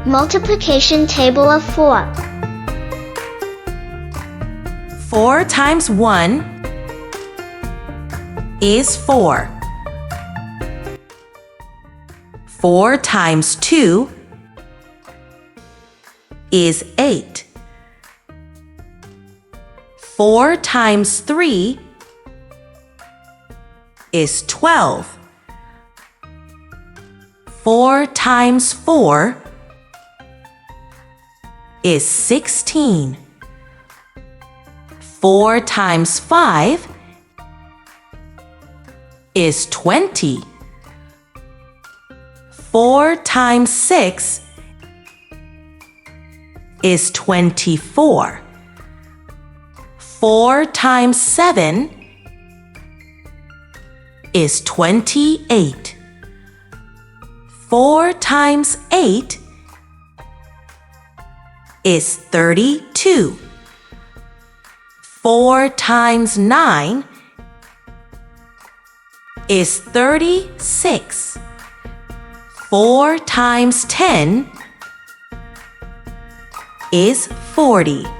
Multiplication table of 4. 4 times 1 is 4. 4 times 2 is 8. 4 times 3 is 12. 4 times 4 is 16. 4 times 5 is 20. 4 times 6 is 24. 4 times 7 is 28. 4 times 8 is 32. 4 times 9 is 36. 4 times 10 is 40.